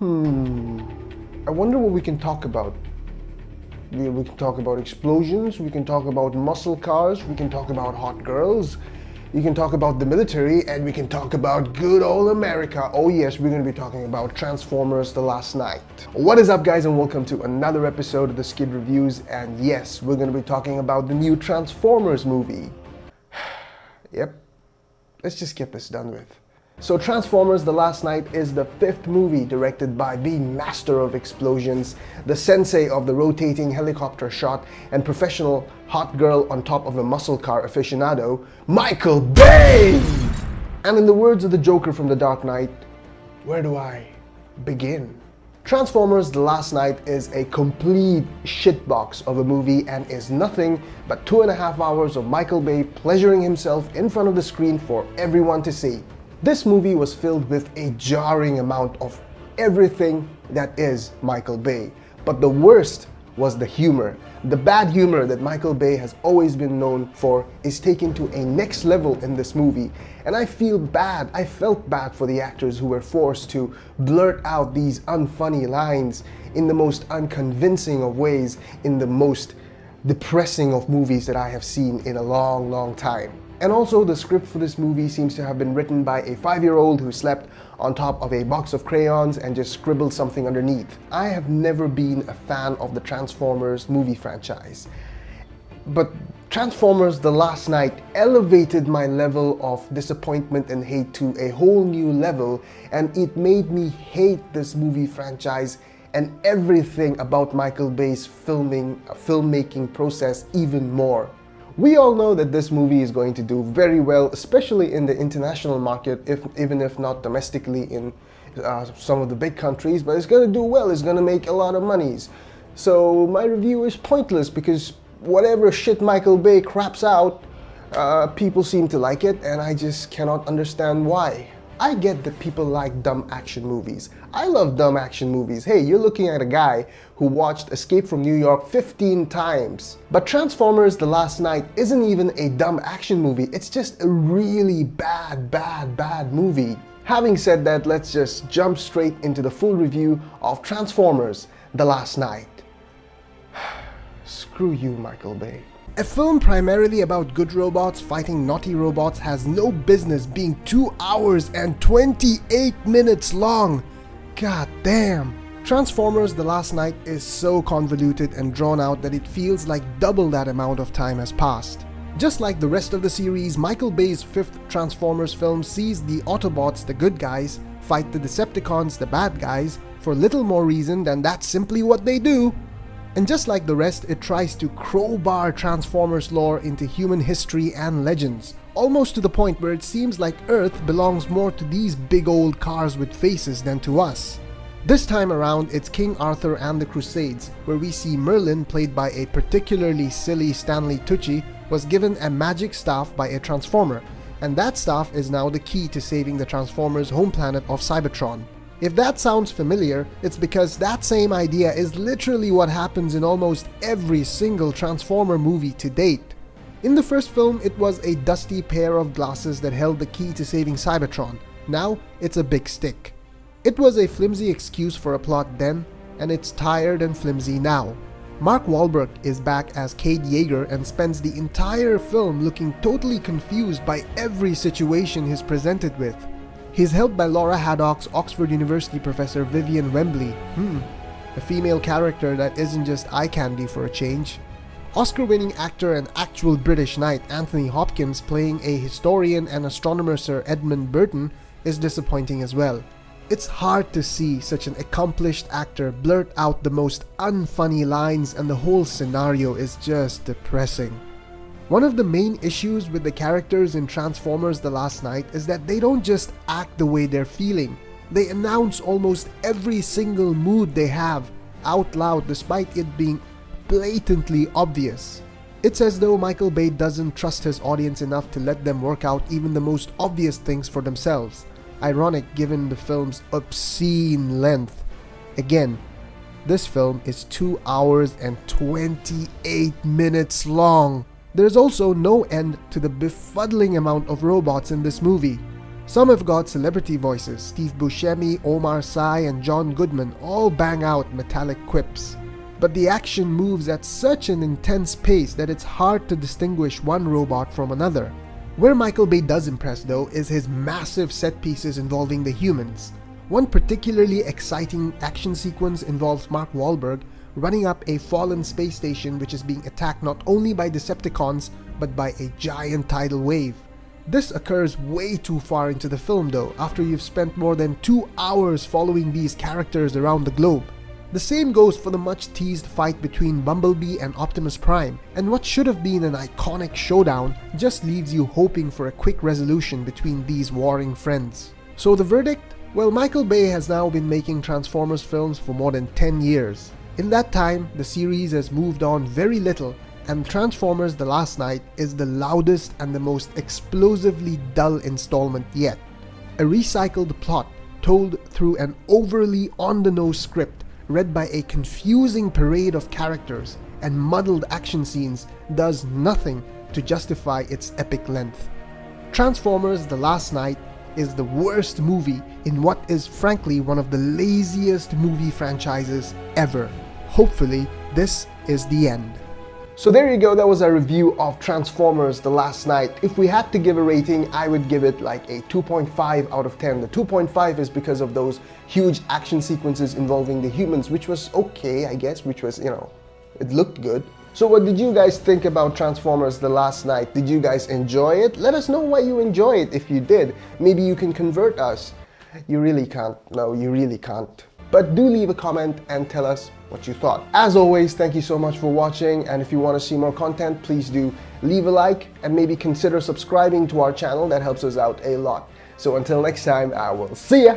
I wonder what we can talk about. We can talk about explosions, we can talk about muscle cars, we can talk about hot girls, we can talk about the military, and we can talk about good old America. Oh yes, we're going to be talking about Transformers: The Last Knight. What is up, guys, and welcome to another episode of the Skid Reviews. And yes, we're going to be talking about the new Transformers movie. Yep, let's just get this done with. So Transformers: The Last Knight is the fifth movie directed by the master of explosions, the sensei of the rotating helicopter shot, and professional hot girl on top of a muscle car aficionado, Michael Bay! And in the words of the Joker from The Dark Knight, where do I begin? Transformers: The Last Knight is a complete shitbox of a movie and is nothing but 2.5 hours of Michael Bay pleasuring himself in front of the screen for everyone to see. This movie was filled with a jarring amount of everything that is Michael Bay. But the worst was the humor. The bad humor that Michael Bay has always been known for is taken to a next level in this movie. And I felt bad for the actors who were forced to blurt out these unfunny lines in the most unconvincing of ways, in the most depressing of movies that I have seen in a long time. And also, the script for this movie seems to have been written by a 5-year-old who slept on top of a box of crayons and just scribbled something underneath. I have never been a fan of the Transformers movie franchise, but Transformers: The Last Knight elevated my level of disappointment and hate to a whole new level, and it made me hate this movie franchise and everything about Michael Bay's filmmaking process even more. We all know that this movie is going to do very well, especially in the international market, even if not domestically in some of the big countries, but it's going to do well, it's going to make a lot of monies. So my review is pointless because whatever shit Michael Bay craps out, people seem to like it, and I just cannot understand why. I get that people like dumb action movies. I love dumb action movies. Hey, you're looking at a guy who watched Escape from New York 15 times. But Transformers: The Last Knight isn't even a dumb action movie. It's just a really bad movie. Having said that, let's just jump straight into the full review of Transformers: The Last Knight. Screw you, Michael Bay. A film primarily about good robots fighting naughty robots has no business being 2 hours and 28 minutes long. God damn. Transformers: The Last Knight is so convoluted and drawn out that it feels like double that amount of time has passed. Just like the rest of the series, Michael Bay's fifth Transformers film sees the Autobots, the good guys, fight the Decepticons, the bad guys, for little more reason than that's simply what they do. And just like the rest, it tries to crowbar Transformers lore into human history and legends, almost to the point where it seems like Earth belongs more to these big old cars with faces than to us. This time around, it's King Arthur and the Crusades, where we see Merlin, played by a particularly silly Stanley Tucci, was given a magic staff by a Transformer, and that staff is now the key to saving the Transformers' home planet of Cybertron. If that sounds familiar, it's because that same idea is literally what happens in almost every single Transformer movie to date. In the first film, it was a dusty pair of glasses that held the key to saving Cybertron. Now, it's a big stick. It was a flimsy excuse for a plot then, and it's tired and flimsy now. Mark Wahlberg is back as Cade Yeager and spends the entire film looking totally confused by every situation he's presented with. He's helped by Laura Haddock's Oxford University professor Vivian Wembley. A female character that isn't just eye candy for a change. Oscar-winning actor and actual British knight Anthony Hopkins playing a historian and astronomer Sir Edmund Burton is disappointing as well. It's hard to see such an accomplished actor blurt out the most unfunny lines, and the whole scenario is just depressing. One of the main issues with the characters in Transformers: The Last Knight is that they don't just act the way they're feeling. They announce almost every single mood they have out loud despite it being blatantly obvious. It's as though Michael Bay doesn't trust his audience enough to let them work out even the most obvious things for themselves. Ironic given the film's obscene length. Again, this film is 2 hours and 28 minutes long. There's also no end to the befuddling amount of robots in this movie. Some have got celebrity voices. Steve Buscemi, Omar Sy, and John Goodman all bang out metallic quips. But the action moves at such an intense pace that it's hard to distinguish one robot from another. Where Michael Bay does impress though is his massive set pieces involving the humans. One particularly exciting action sequence involves Mark Wahlberg running up a fallen space station which is being attacked not only by Decepticons but by a giant tidal wave. This occurs way too far into the film though, after you've spent more than 2 hours following these characters around the globe. The same goes for the much teased fight between Bumblebee and Optimus Prime, and what should have been an iconic showdown just leaves you hoping for a quick resolution between these warring friends. So the verdict? Well, Michael Bay has now been making Transformers films for more than 10 years. In that time, the series has moved on very little, and Transformers: The Last Knight is the loudest and the most explosively dull installment yet. A recycled plot told through an overly on-the-nose script read by a confusing parade of characters and muddled action scenes does nothing to justify its epic length. Transformers: The Last Knight is the worst movie in what is frankly one of the laziest movie franchises ever. Hopefully, this is the end. So there you go, that was our review of Transformers: The Last Knight. If we had to give a rating, I would give it like a 2.5 out of 10. The 2.5 is because of those huge action sequences involving the humans, which was okay, I guess, which was, it looked good. So what did you guys think about Transformers: The Last Knight? Did you guys enjoy it? Let us know why you enjoy it if you did. Maybe you can convert us. You really can't. No, you really can't. But do leave a comment and tell us what you thought. As always, thank you so much for watching, and if you want to see more content, please do leave a like and maybe consider subscribing to our channel. That helps us out a lot. So until next time, I will see ya!